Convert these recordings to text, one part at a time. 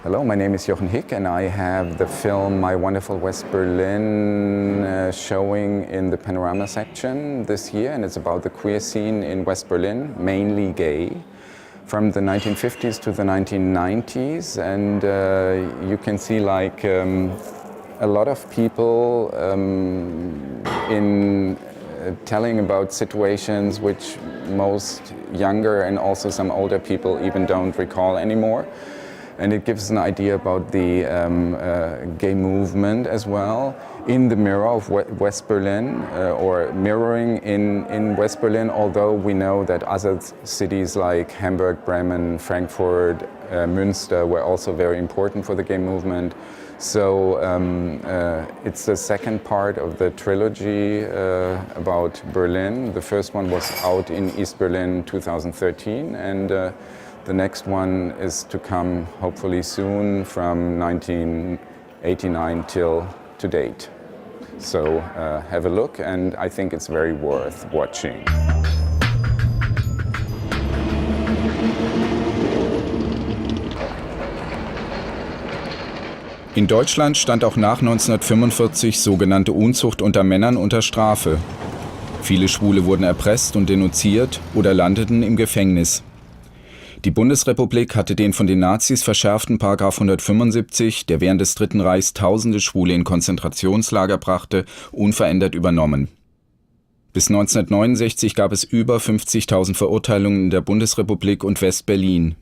Hello, my name is Jochen Hick and I have the film My Wonderful West Berlin showing in the panorama section this year, and it's about the queer scene in West Berlin, mainly gay, from the 1950s to the 1990s, and you can see like a lot of people in telling about situations which most younger and also some older people even don't recall anymore. And it gives an idea about the gay movement as well in the mirror of West Berlin, or mirroring in West Berlin, although we know that other cities like Hamburg, Bremen, Frankfurt, Münster were also very important for the gay movement. So it's the second part of the trilogy about Berlin. The first one was out in East Berlin 2013, and the next one is to come hopefully soon from 1989 till to date. So have a look, and I think it's very worth watching. In Deutschland stand auch nach 1945 sogenannte Unzucht unter Männern unter Strafe. Viele Schwule wurden erpresst und denunziert oder landeten im Gefängnis. Die Bundesrepublik hatte den von den Nazis verschärften § 175, der während des Dritten Reichs tausende Schwule in Konzentrationslager brachte, unverändert übernommen. Bis 1969 gab es über 50.000 Verurteilungen in der Bundesrepublik und West-Berlin.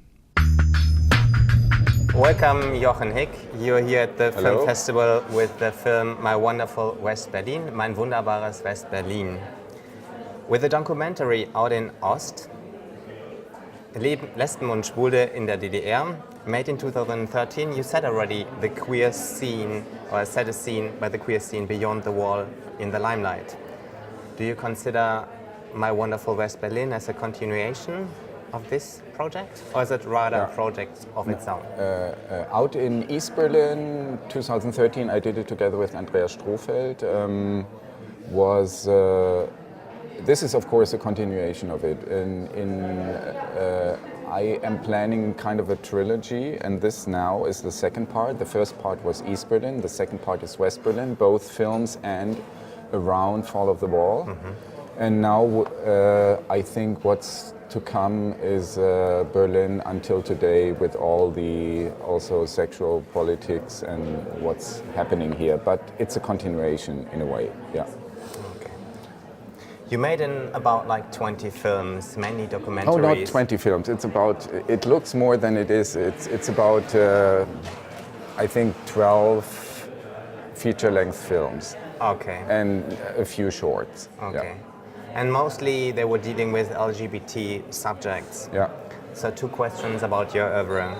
Welcome, Jochen Hick. You're here at the film festival with the film My Wonderful West Berlin, Mein Wunderbares West Berlin. With a documentary out in Ost, Lesben und Schwule in der DDR, made in 2013, you set already the queer scene, or set a scene by the queer scene beyond the wall in the limelight. Do you consider My Wonderful West Berlin as a continuation of this project, or is it rather a project of its own? Out in East Berlin 2013, I did it together with Andreas Strohfeld. This is of course a continuation of it. I am planning kind of a trilogy, and this now is the second part. The first part was East Berlin, the second part is West Berlin, both films and around Fall of the Wall. Mm-hmm. And now I think what's to come is Berlin until today, with all the also sexual politics and what's happening here. But it's a continuation in a way, yeah. You made about like 20 films, many documentaries. Oh, not 20 films. It's about, it looks more than it is. It's about, I think, 12 feature-length films. Okay. And a few shorts. Okay. Yeah. And mostly they were dealing with LGBT subjects. Yeah. So 2 questions about your oeuvre.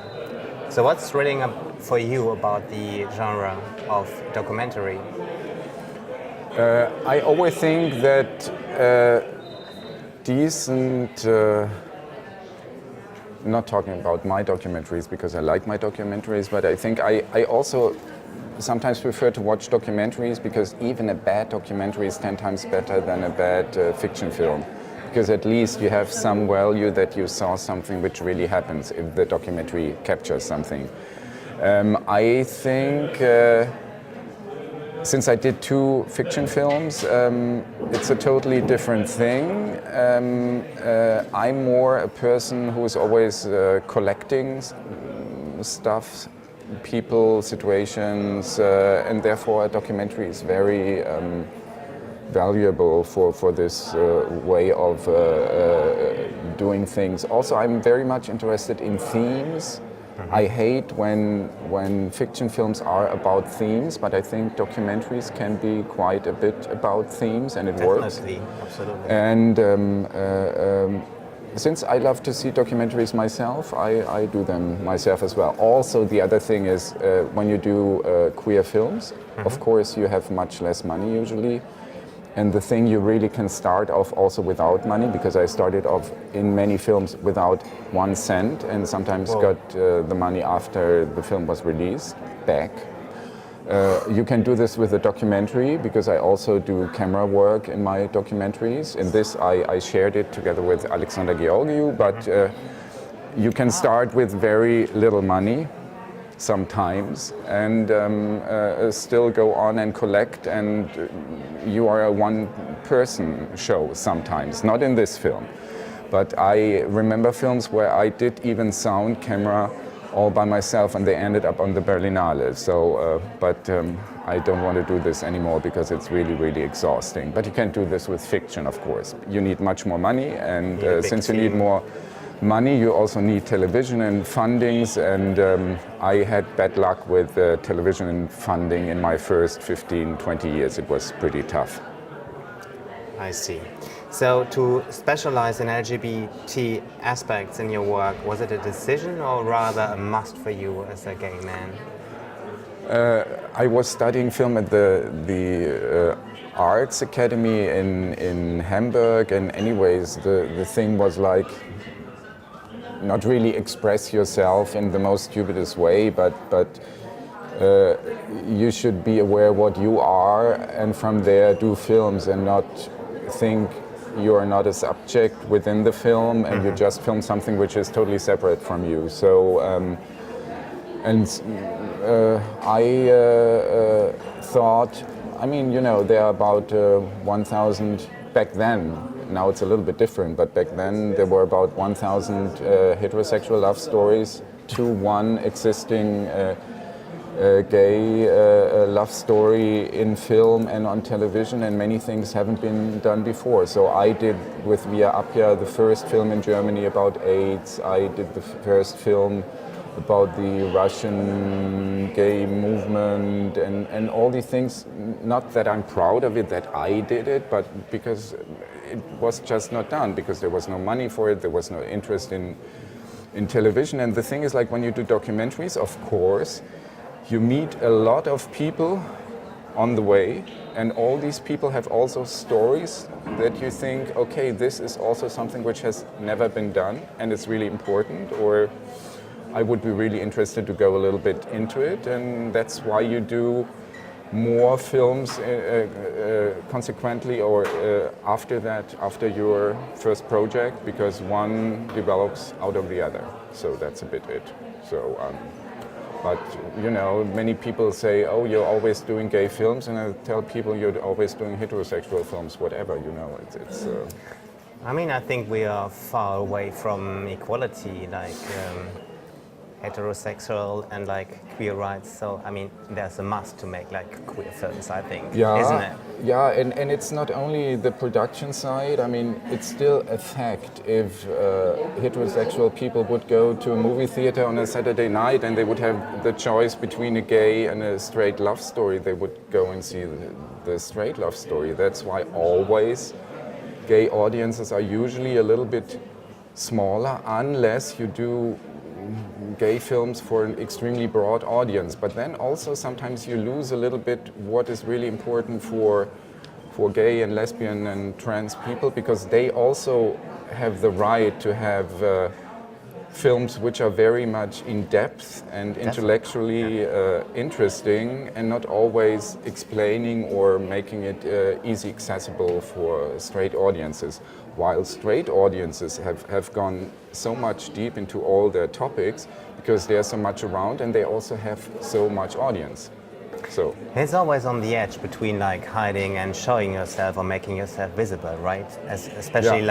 So what's thrilling for you about the genre of documentary? I always think that decent, not talking about my documentaries because I like my documentaries, but I think I also sometimes prefer to watch documentaries because even a bad documentary is 10 times better than a bad fiction film. Because at least you have some value that you saw something which really happens if the documentary captures something. I think since I did 2 fiction films, it's a totally different thing. I'm more a person who is always collecting stuff, people, situations, and therefore a documentary is very valuable for this way of doing things. Also, I'm very much interested in themes. I hate when fiction films are about themes, but I think documentaries can be quite a bit about themes, and it works. Definitely, absolutely. And since I love to see documentaries myself, I do them myself as well. Also, the other thing is when you do queer films, of course you have much less money usually. And the thing, you really can start off also without money, because I started off in many films without 1 cent and sometimes got the money after the film was released back. You can do this with a documentary, because I also do camera work in my documentaries. In this I shared it together with Alexander Georgiou, but you can start with very little money sometimes, and still go on and collect, and you are a one-person show sometimes, not in this film. But I remember films where I did even sound, camera, all by myself, and they ended up on the Berlinale. So, I don't want to do this anymore because it's really, really exhausting. But you can't do this with fiction, of course. You need much more money, and since you need more money, you also need television and fundings, and I had bad luck with television and funding in my first 15, 20 years. It was pretty tough. I see. So to specialize in LGBT aspects in your work, was it a decision or rather a must for you as a gay man? I was studying film at the Arts Academy in Hamburg, and anyways, the thing was like, not really express yourself in the most stupidest way, but you should be aware what you are, and from there do films and not think you are not a subject within the film, and you just film something which is totally separate from you. So, I thought, I mean, you know, there are about 1,000 back then. Now it's a little bit different, but back then there were about 1,000 heterosexual love stories to one existing gay love story in film and on television, and many things haven't been done before. So I did with Via Appia the first film in Germany about AIDS. I did the first film about the Russian gay movement and all these things. Not that I'm proud of it that I did it, but because it was just not done, because there was no money for it, there was no interest in television. And the thing is, like, when you do documentaries, of course, you meet a lot of people on the way, and all these people have also stories that you think, okay, this is also something which has never been done and it's really important, or I would be really interested to go a little bit into it. And that's why you do more films consequently, or after that, after your first project, because one develops out of the other. So that's a bit it. So, but you know, many people say, oh, you're always doing gay films, and I tell people you're always doing heterosexual films, whatever, you know. It's I mean, I think we are far away from equality, like heterosexual and like queer rights. So I mean, there's a must to make like queer films, I think, isn't it? Yeah, and it's not only the production side. I mean, it's still a fact. If heterosexual people would go to a movie theater on a Saturday night and they would have the choice between a gay and a straight love story, they would go and see the straight love story. That's why always gay audiences are usually a little bit smaller, unless you do gay films for an extremely broad audience. But then also sometimes you lose a little bit what is really important for gay and lesbian and trans people, because they also have the right to have films which are very much in depth and intellectually interesting, and not always explaining or making it easy accessible for straight audiences. While straight audiences have gone so much deep into all their topics because there's so much around, and they also have so much audience. So it's always on the edge between like hiding and showing yourself or making yourself visible, right? Especially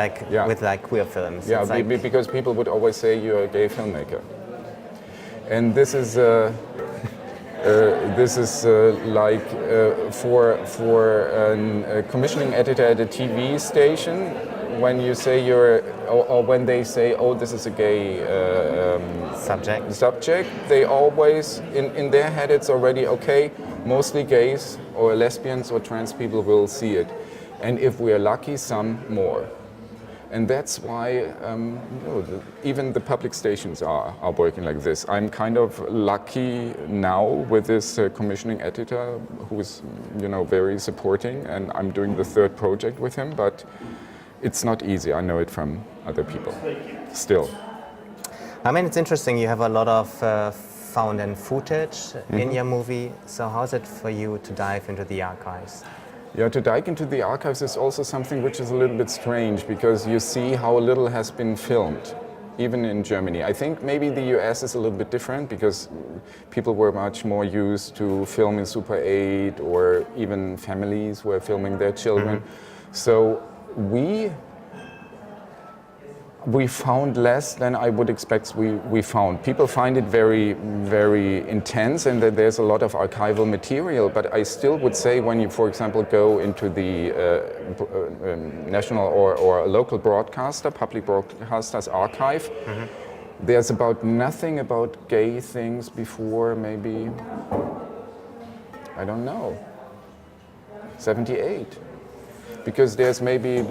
with like queer films. Yeah, like because people would always say you're a gay filmmaker, and this is like for a commissioning editor at a TV station. When you say or when they say, oh, this is a gay subject, they always, in their head, it's already, okay, mostly gays or lesbians or trans people will see it. And if we are lucky, some more. And that's why even the public stations are working like this. I'm kind of lucky now with this commissioning editor who's, very supporting, and I'm doing the third project with him, but it's not easy. I know it from other people, still. I mean, it's interesting. You have a lot of found and footage in your movie. So how is it for you to dive into the archives? Yeah, to dive into the archives is also something which is a little bit strange, because you see how little has been filmed. even in Germany. I think maybe the US is a little bit different because people were much more used to film in Super 8, or even families were filming their children. So we found less than I would expect we found. People find it very, very intense, and that there's a lot of archival material, but I still would say when you, for example, go into the national or local broadcaster, public broadcaster's archive, there's about nothing about gay things before maybe, I don't know, 78. Because there's maybe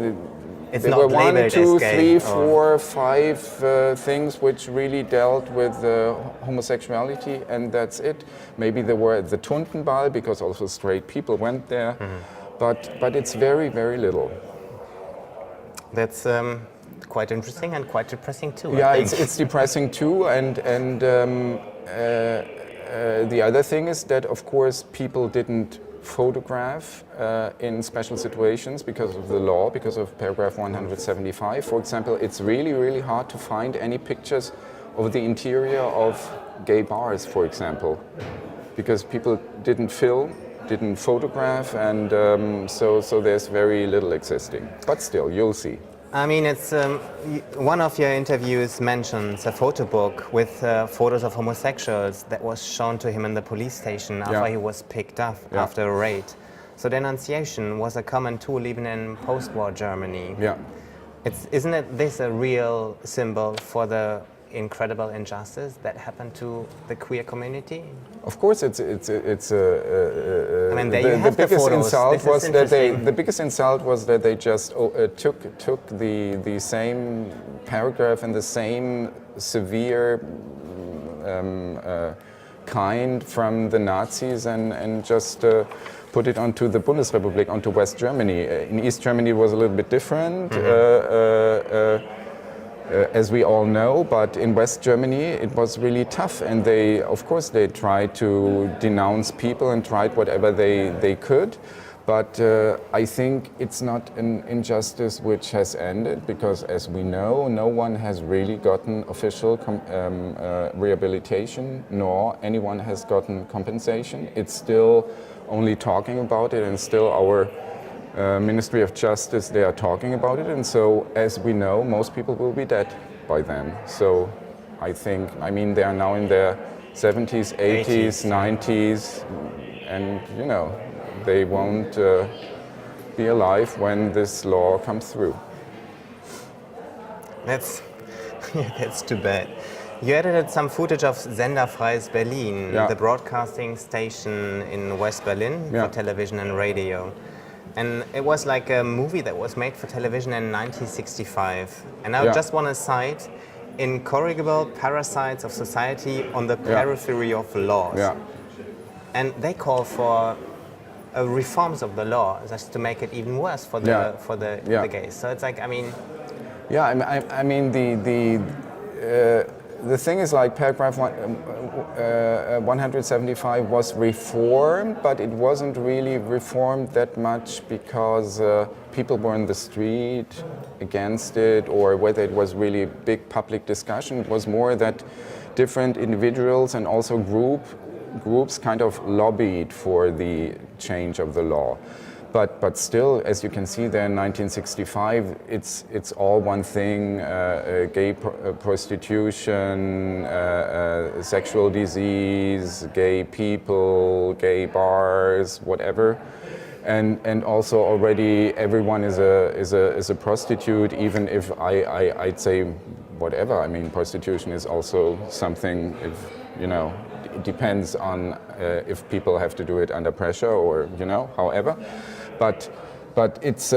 there were 1, 2, 3, 4, 5 things which really dealt with homosexuality, and that's it. Maybe there were the Tuntenball, because also straight people went there, but it's very, very little. That's quite interesting and quite depressing too. Yeah, it's depressing too, and the other thing is that, of course, people didn't photograph in special situations because of the law, because of paragraph 175. For example, it's really, really hard to find any pictures of the interior of gay bars, for example, because people didn't film, didn't photograph, and so there's very little existing. But still, you'll see. I mean, it's one of your interviews mentions a photo book with photos of homosexuals that was shown to him in the police station after he was picked up after a raid. So denunciation was a common tool even in post-war Germany. Yeah. Isn't this a real symbol for the incredible injustice that happened to the queer community? Of course, it's I mean, there you have the biggest photos. insult This was is that interesting. the biggest insult was that they just took the same paragraph and the same severe kind from the Nazis and just put it onto the Bundesrepublik, onto West Germany. In East Germany it was a little bit different. As we all know, but in West Germany it was really tough, and they, of course, they tried to denounce people and tried whatever they could, but I think it's not an injustice which has ended, because as we know, no one has really gotten official rehabilitation, nor anyone has gotten compensation. It's still only talking about it, and still our Ministry of Justice, they are talking about it, and so as we know, most people will be dead by then. So I think, I mean, they are now in their 70s, 80s, 90s, and you know, they won't be alive when this law comes through. That's too bad. You edited some footage of Senderfreies Berlin, the broadcasting station in West Berlin for television and radio. And it was like a movie that was made for television in 1965. And I just want to cite incorrigible parasites of society on the periphery of laws. Yeah. And they call for reforms of the law just to make it even worse for the gays. So it's like, I mean... Yeah, I mean the thing is, like, paragraph 175 was reformed, but it wasn't really reformed that much because people were in the street against it, or whether it was really big public discussion. It was more that different individuals and also groups kind of lobbied for the change of the law. But still, as you can see there in 1965, it's all one thing: gay prostitution, sexual disease, gay people, gay bars, whatever, and also already everyone is a prostitute. Even if I'd say whatever. I mean, prostitution is also something. If you know, it depends on if people have to do it under pressure or however. But it's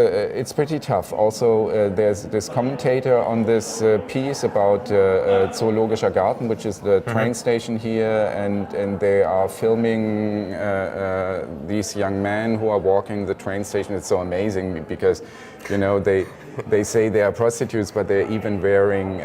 pretty tough. Also, there's this commentator on this piece about Zoologischer Garten, which is the train station here, and they are filming these young men who are walking the train station. It's so amazing because, they say they are prostitutes, but they're even wearing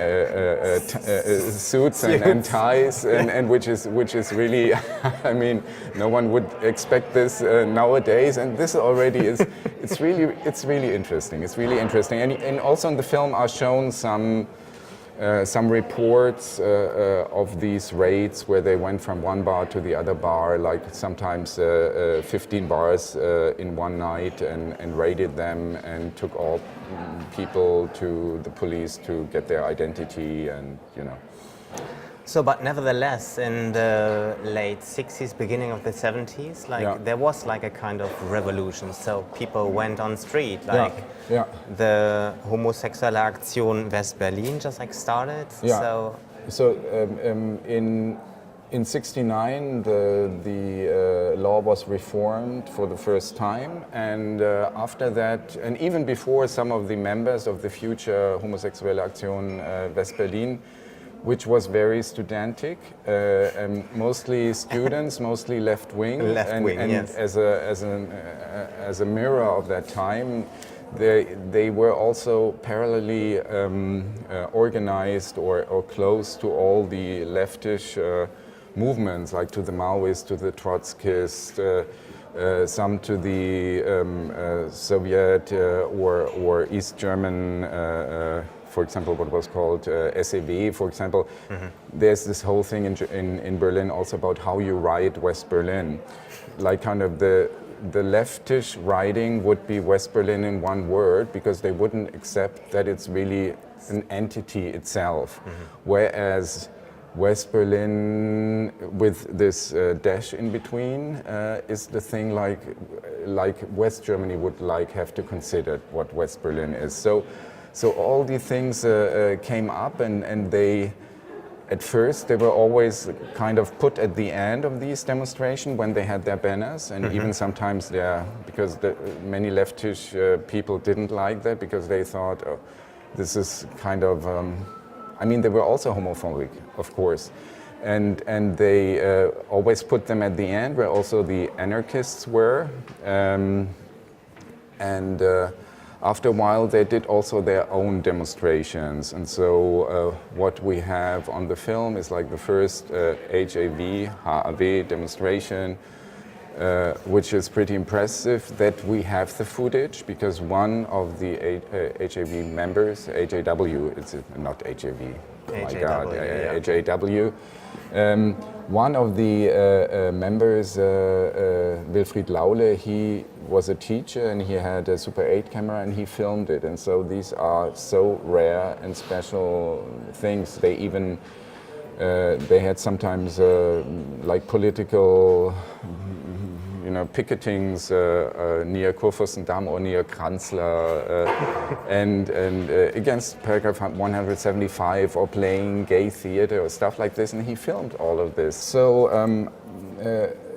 suits and ties, and which is really, I mean, no one would expect this nowadays. And this already is, it's really interesting. It's really interesting, and also in the film are shown some some reports of these raids where they went from one bar to the other bar, like sometimes 15 bars in one night, and raided them and took all people to the police to get their identity, and you know. So, but nevertheless, in the late 60s, beginning of the 70s, there was like a kind of revolution. So people went on street, like the Homosexuelle Aktion West Berlin just like started. So in '69, the law was reformed for the first time, and after that, and even before, some of the members of the future Homosexuelle Aktion West Berlin, which was very studentic, and mostly students, mostly left-wing, yes. As a mirror of that time, they were also parallelly organized or close to all the leftish movements, like to the Maoists, to the Trotskyists, some to the Soviet or East German, for example, what was called SEV, for example. There's this whole thing in Berlin also about how you write West Berlin. Like kind of the leftish writing would be West Berlin in one word, because they wouldn't accept that it's really an entity itself. Whereas West Berlin with this dash in between is the thing like West Germany would have to consider what West Berlin is. So all these things came up, and they, at first, they were always kind of put at the end of these demonstrations when they had their banners, and even sometimes because many leftish people didn't like that, because they thought, oh, this is kind of, I mean, they were also homophobic, of course. And they always put them at the end, where also the anarchists were. After a while, they did also their own demonstrations. And so what we have on the film is like the first HAV demonstration, which is pretty impressive that we have the footage, because one of the HAV members, HAW, it's not HAV, oh my God, HAW. One of the members, Wilfried Laule, he was a teacher and he had a Super 8 camera and he filmed it. And so these are so rare and special things. They even, they had sometimes like political, you know, picketings near Kurfürstendamm or near Kranzler, and against paragraph 175, or playing gay theater or stuff like this, and he filmed all of this. So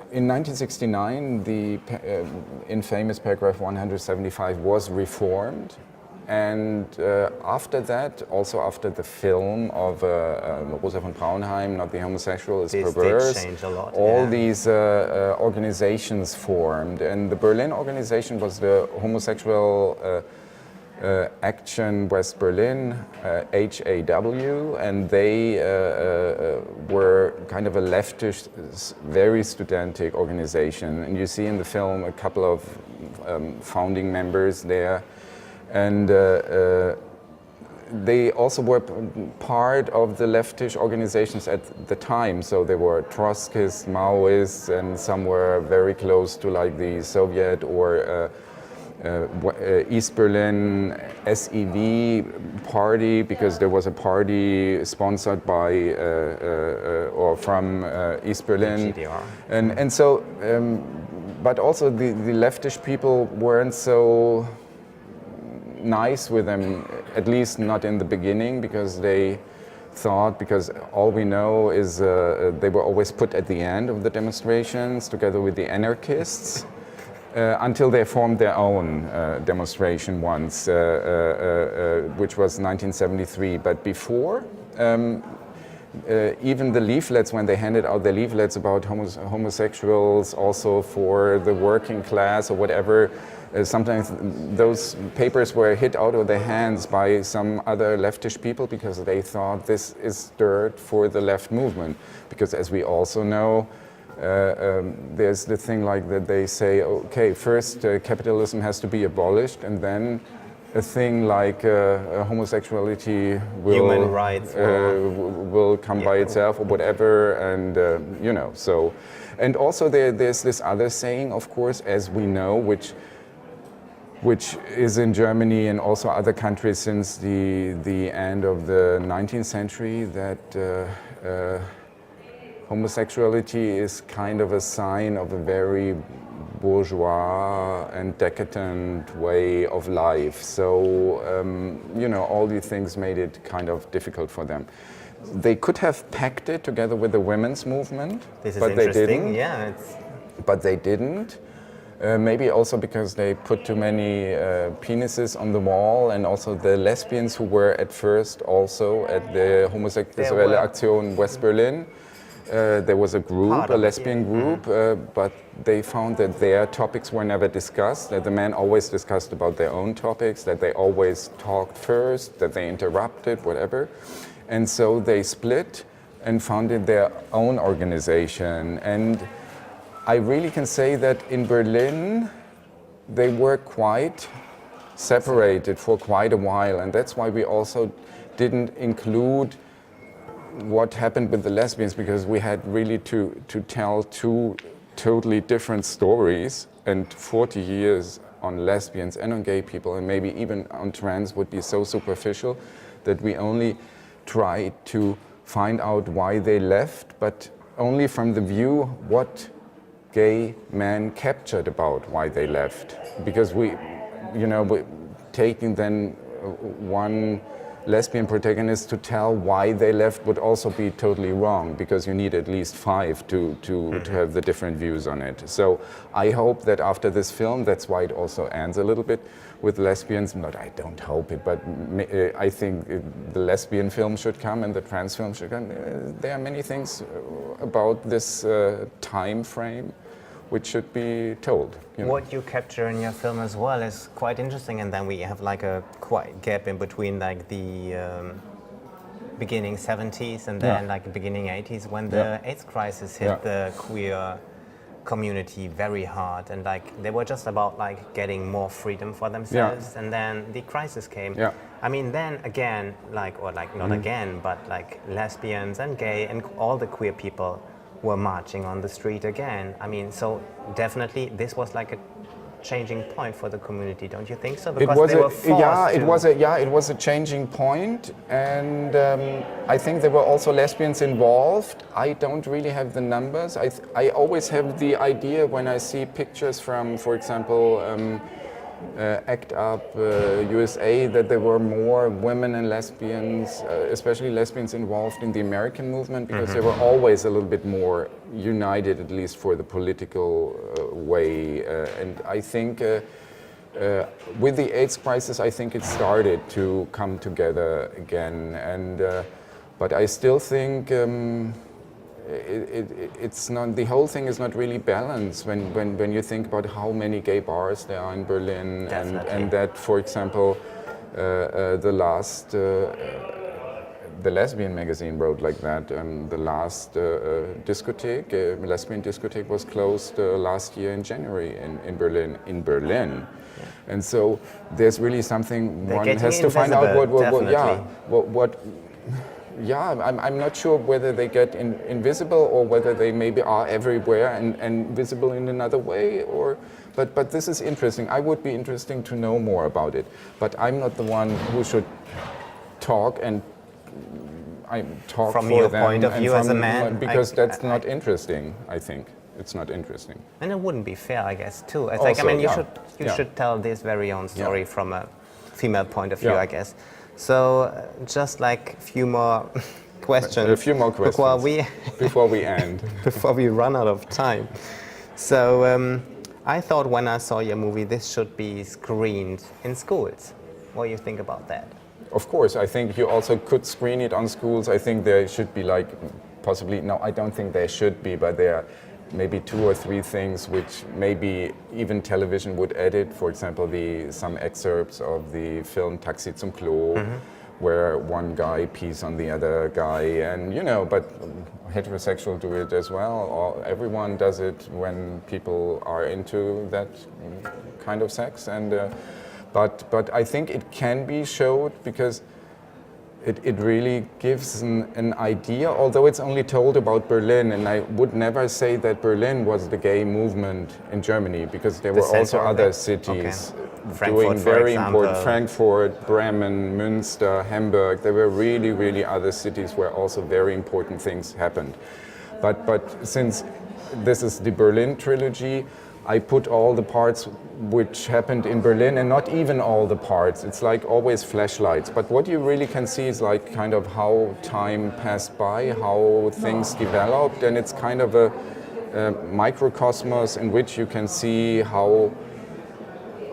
in 1969, the infamous paragraph 175 was reformed. And after that, also after the film of Rosa von Braunheim, Not the Homosexual is Perverse, all these organizations formed. And the Berlin organization was the Homosexual Action West Berlin, HAW, and they were kind of a leftist, very studentic organization. And you see in the film a couple of founding members there. And they also were part of the leftish organizations at the time. So they were Trotskyists, Maoists, and some were very close to like the Soviet or East Berlin SEV party, because there was a party sponsored by or from East Berlin. And so, but also the leftish people weren't so nice with them, at least not in the beginning, because they thought, because all we know is they were always put at the end of the demonstrations together with the anarchists, until they formed their own demonstration once, which was 1973. But before, even the leaflets, when they handed out the leaflets about homosexuals, also for the working class or whatever, sometimes those papers were hit out of their hands by some other leftish people, because they thought this is dirt for the left movement. Because as we also know, there's the thing like that they say, okay, first capitalism has to be abolished, and then a thing like homosexuality will, Human rights will come by itself or whatever, and you know, so. And also there's this other saying, of course, as we know, which is in Germany and also other countries since the end of the 19th century, that homosexuality is kind of a sign of a very bourgeois and decadent way of life. So, you know, all these things made it kind of difficult for them. They could have packed it together with the women's movement, but they didn't. Yeah, but they didn't. Maybe also because they put too many penises on the wall, and also the lesbians who were at first also at the Homosexuelle Aktion West Berlin. There was a group, a lesbian group, but they found that their topics were never discussed, that the men always discussed about their own topics, that they always talked first, that they interrupted, whatever. And so they split and founded their own organization. And I really can say that in Berlin, they were quite separated for quite a while. And that's why we also didn't include what happened with the lesbians, because we had really to tell two totally different stories, and 40 years on lesbians and on gay people and maybe even on trans would be so superficial that we only tried to find out why they left, but only from the view what gay men captured about why they left. Because we, you know, taking then one lesbian protagonist to tell why they left would also be totally wrong, because you need at least 5 to have the different views on it. So I hope that after this film, that's why it also ends a little bit with lesbians. Not, I don't hope it, but I think the lesbian film should come and the trans film should come. There are many things about this time frame which should be told. You know? What you capture in your film as well is quite interesting, and then we have like a quite gap in between, like the beginning 70s and then like the beginning 80s, when the AIDS crisis hit the queer community very hard, and like they were just about like getting more freedom for themselves, and then the crisis came. I mean, then again, like, or like not again, but like lesbians and gay and all the queer people were marching on the street again. I mean, so definitely this was like a changing point for the community, don't you think so? Because they were forced it was a changing point, and I think there were also lesbians involved. I don't really have the numbers. I always have the idea when I see pictures from, for example, ACT UP USA, that there were more women and lesbians, especially lesbians, involved in the American movement, because they were always a little bit more united, at least for the political way. And I think with the AIDS crisis, I think it started to come together again. And but I still think it's not, the whole thing is not really balanced when you think about how many gay bars there are in Berlin, and that, for example, the lesbian magazine wrote like that. The last discotheque, lesbian discotheque, was closed last year in January in Berlin. And so there's really something one has to find out what. Yeah, I'm not sure whether they get invisible or whether they maybe are everywhere and visible in another way. But this is interesting. I would be interesting to know more about it. But I'm not the one who should talk and I talk from for your them point of view as a man, because that's not interesting. I think it's not interesting. And it wouldn't be fair, I guess, too. It's Also, like, I mean, you should tell this very own story from a female point of view, I guess. So just like a few more questions. A few more questions before we end. Before we run out of time. So I thought when I saw your movie, this should be screened in schools. What do you think about that? Of course, I think you also could screen it on schools. I think there should be like possibly, no, I don't think there should be, but there are maybe 2 or 3 things which maybe even television would edit. For example, some excerpts of the film Taxi zum Klo, where one guy pees on the other guy, and you know, but heterosexual do it as well. Everyone does it when people are into that kind of sex, and But I think it can be showed because it really gives an idea, although it's only told about Berlin, and I would never say that Berlin was the gay movement in Germany, because there were also other cities doing very important, Frankfurt, Bremen, Münster, Hamburg. There were really, really other cities where also very important things happened. But since this is the Berlin trilogy, I put all the parts which happened in Berlin, and not even all the parts. It's like always flashlights. But what you really can see is like kind of how time passed by, how things developed, and it's kind of a microcosmos in which you can see how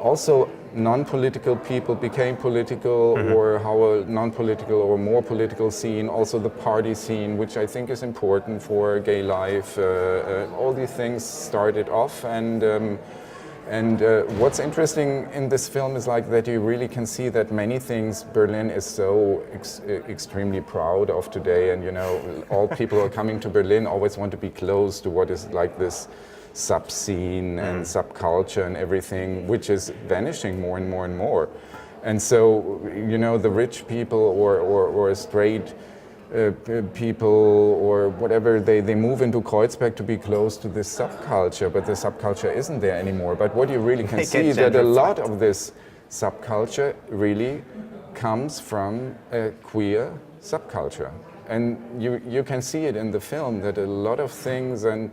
also non-political people became political, or how a non-political or more political scene, also the party scene, which I think is important for gay life. All these things started off, and what's interesting in this film is like that you really can see that many things Berlin is so extremely proud of today, and you know, all people who are coming to Berlin always want to be close to what is like this sub-scene and subculture and everything, which is vanishing more and more and more. And so, you know, the rich people or straight people or whatever, they move into Kreuzberg to be close to this subculture, but the subculture isn't there anymore. But what you really can see is that a lot of this subculture really comes from a queer subculture. And you can see it in the film, that a lot of things, and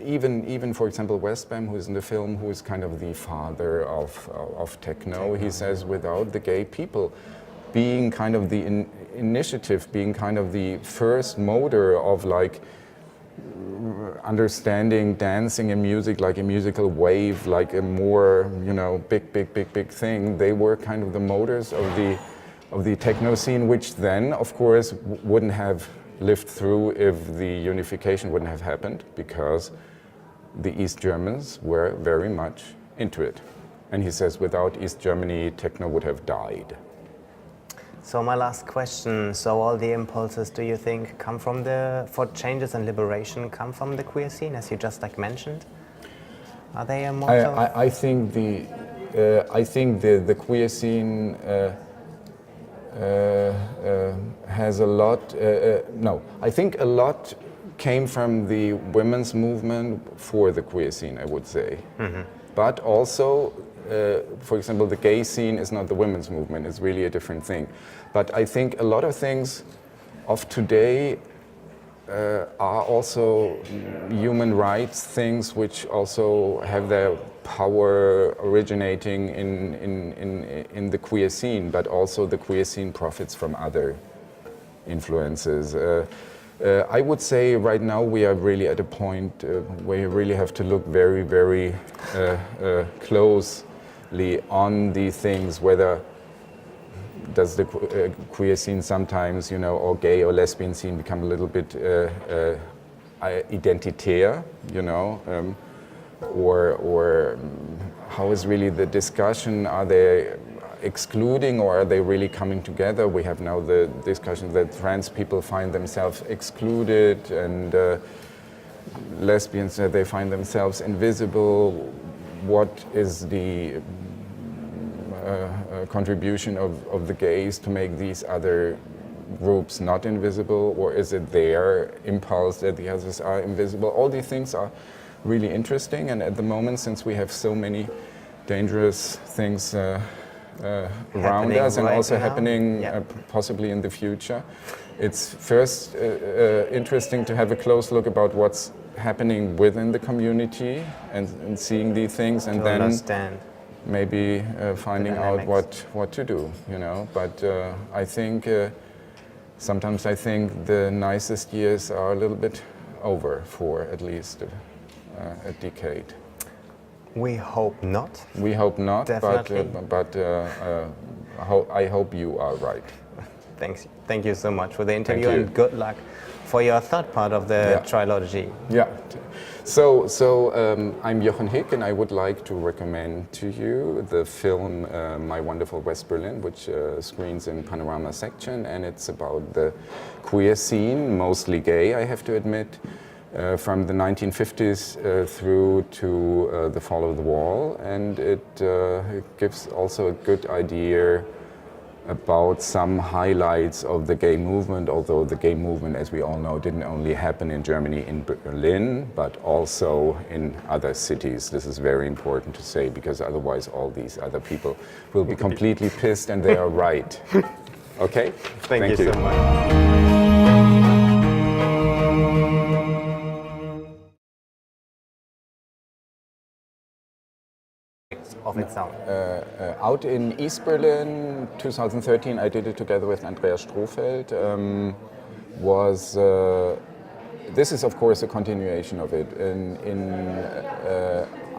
even for example, Westbam, who's in the film, who is kind of the father of techno, he says without the gay people being kind of the initiative, being kind of the first motor of like understanding dancing and music like a musical wave, like a more, you know, big thing, they were kind of the motors of the techno scene, which then, of course, wouldn't have lived through if the unification wouldn't have happened, because the East Germans were very much into it. And he says without East Germany, techno would have died. So my last question, so all the impulses, do you think, come from for changes and liberation, come from the queer scene, as you just like mentioned? Are they immortal? I think the queer scene has a lot, no, I think a lot came from the women's movement for the queer scene, I would say. But also, for example, the gay scene is not the women's movement, it's really a different thing. But I think a lot of things of today are also human rights things which also have their power originating in the queer scene, but also the queer scene profits from other influences. I would say right now we are really at a point where you really have to look very, very closely on the things, whether does the queer scene sometimes, you know, or gay or lesbian scene become a little bit identitaire, you know, or how is really the discussion? Are they excluding or are they really coming together? We have now the discussion that trans people find themselves excluded, and lesbians that they find themselves invisible. What is the contribution of the gays to make these other groups not invisible, or is it their impulse that the others are invisible? All these things are really interesting, and at the moment, since we have so many dangerous things around us and also happening possibly in the future, it's first interesting to have a close look about what's happening within the community and seeing these things, and then understand. Maybe finding out what to do, you know. But I think sometimes I think the nicest years are a little bit over for at least a decade. We hope not. We hope not, Definitely. but I hope you are right. Thanks. Thank you so much for the interview, Thank you. and good luck for your third part of the trilogy. Yeah. So I'm Jochen Hick, and I would like to recommend to you the film My Wonderful West Berlin, which screens in Panorama section, and it's about the queer scene, mostly gay, I have to admit, from the 1950s through to the fall of the wall, and it gives also a good idea about some highlights of the gay movement, although the gay movement, as we all know, didn't only happen in Germany, in Berlin, but also in other cities. This is very important to say, because otherwise all these other people will be completely pissed, and they are right. Okay? Thank you so much. Of its own. Out in East Berlin, 2013, I did it together with Andreas Strohfeld. This is of course a continuation of it.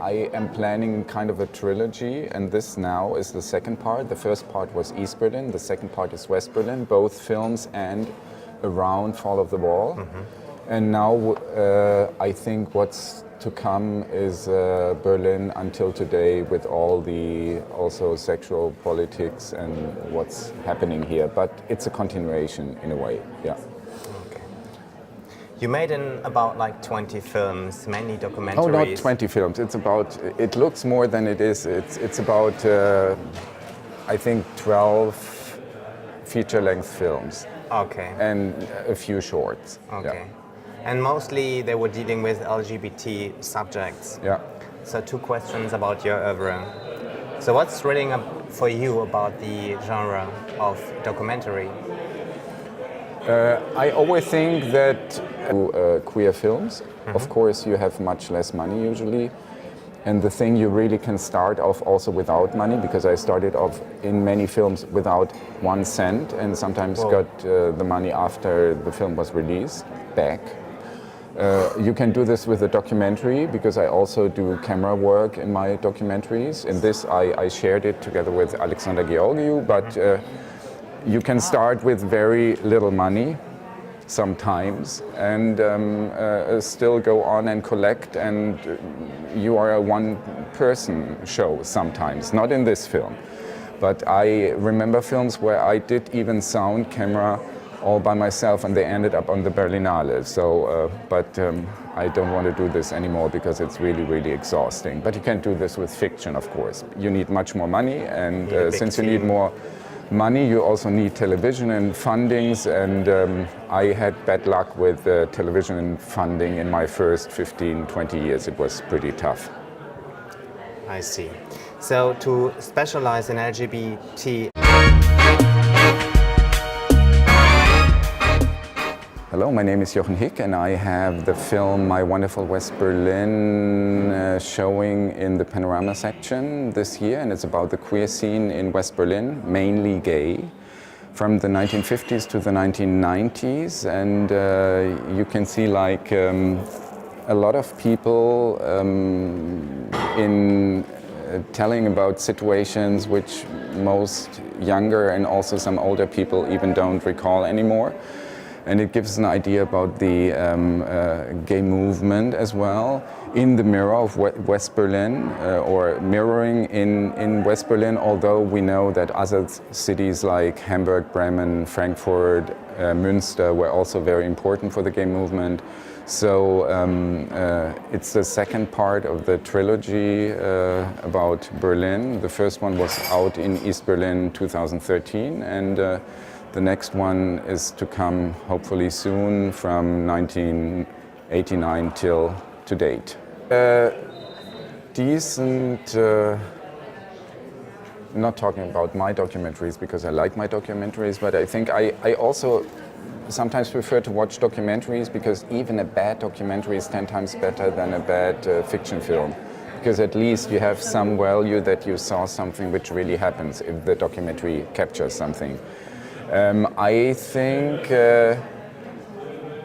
I am planning kind of a trilogy, and this now is the second part. The first part was East Berlin, the second part is West Berlin, both films and around Fall of the Wall. Mm-hmm. And now I think what's to come is Berlin until today, with all the also sexual politics and what's happening here. But it's a continuation in a way, yeah. Okay. You made about like 20 films, mainly documentaries. Oh, not 20 films. It's about, it looks more than it is. It's about, I think, 12 feature-length films. Okay. And a few shorts. Okay. Yeah. And mostly they were dealing with LGBT subjects. Yeah. So 2 questions about your oeuvre. So what's thrilling for you about the genre of documentary? I always think that queer films, mm-hmm. Of course you have much less money usually. And the thing, you really can start off also without money, because I started off in many films without 1 cent, and sometimes got the money after the film was released back. You can do this with a documentary, because I also do camera work in my documentaries. In this I shared it together with Alexander Georgiou, but you can start with very little money sometimes and still go on and collect, and you are a one-person show sometimes, not in this film. But I remember films where I did even sound, camera, all by myself, and they ended up on the Berlinale. So, I don't want to do this anymore because it's really, really exhausting. But you can't do this with fiction, of course. You need much more money, and since you need more money, you also need television and fundings, and I had bad luck with television and funding in my first 15, 20 years. It was pretty tough. I see. So to specialize in LGBT... Hello, my name is Jochen Hick, and I have the film My Wonderful West Berlin showing in the panorama section this year, and it's about the queer scene in West Berlin, mainly gay, from the 1950s to the 1990s, and you can see like a lot of people in telling about situations which most younger and also some older people even don't recall anymore. And it gives an idea about the gay movement as well, in the mirror of West Berlin, or mirroring in West Berlin, although we know that other cities like Hamburg, Bremen, Frankfurt, Münster were also very important for the gay movement. So it's the second part of the trilogy about Berlin. The first one was out in East Berlin 2013, and the next one is to come hopefully soon, from 1989 till to date. Decent, not talking about my documentaries because I like my documentaries, but I think I also sometimes prefer to watch documentaries, because even a bad documentary is 10 times better than a bad fiction film. Because at least you have some value that you saw something which really happens if the documentary captures something. I think,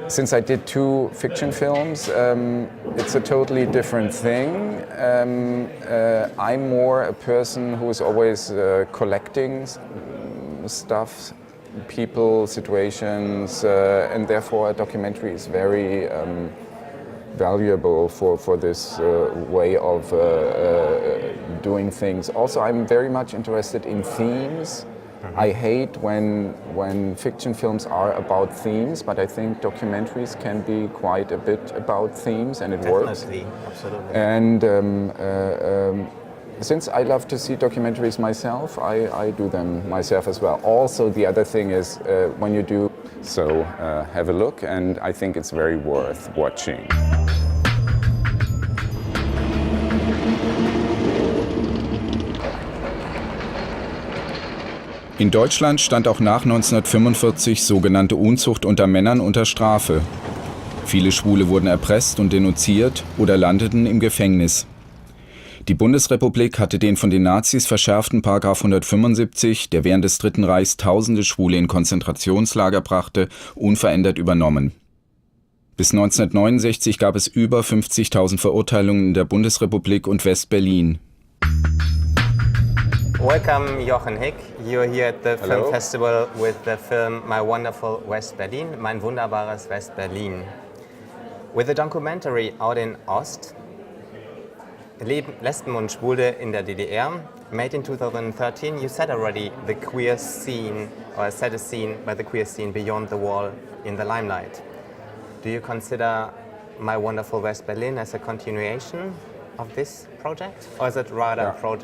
since I did 2 fiction films, it's a totally different thing. I'm more a person who is always collecting stuff, people, situations, and therefore a documentary is very valuable for this way of doing things. Also, I'm very much interested in themes. I hate when fiction films are about themes, but I think documentaries can be quite a bit about themes, and it works. Definitely, absolutely. And since I love to see documentaries myself, I do them myself as well. Also, the other thing is when you do, so have a look, and I think it's very worth watching. In Deutschland stand auch nach 1945 sogenannte Unzucht unter Männern unter Strafe. Viele Schwule wurden erpresst und denunziert oder landeten im Gefängnis. Die Bundesrepublik hatte den von den Nazis verschärften § 175, der während des Dritten Reichs tausende Schwule in Konzentrationslager brachte, unverändert übernommen. Bis 1969 gab es über 50.000 Verurteilungen in der Bundesrepublik und Westberlin. Welcome, Jochen Hick. You're here at the Hello. film festival with the film My Wonderful West Berlin, Mein Wunderbares West Berlin. With a documentary out in Ost, Lesben und Schwule in der DDR, made in 2013, you set already the queer scene, or set a scene by the queer scene beyond the wall in the limelight. Do you consider My Wonderful West Berlin as a continuation of this project, or is it rather a project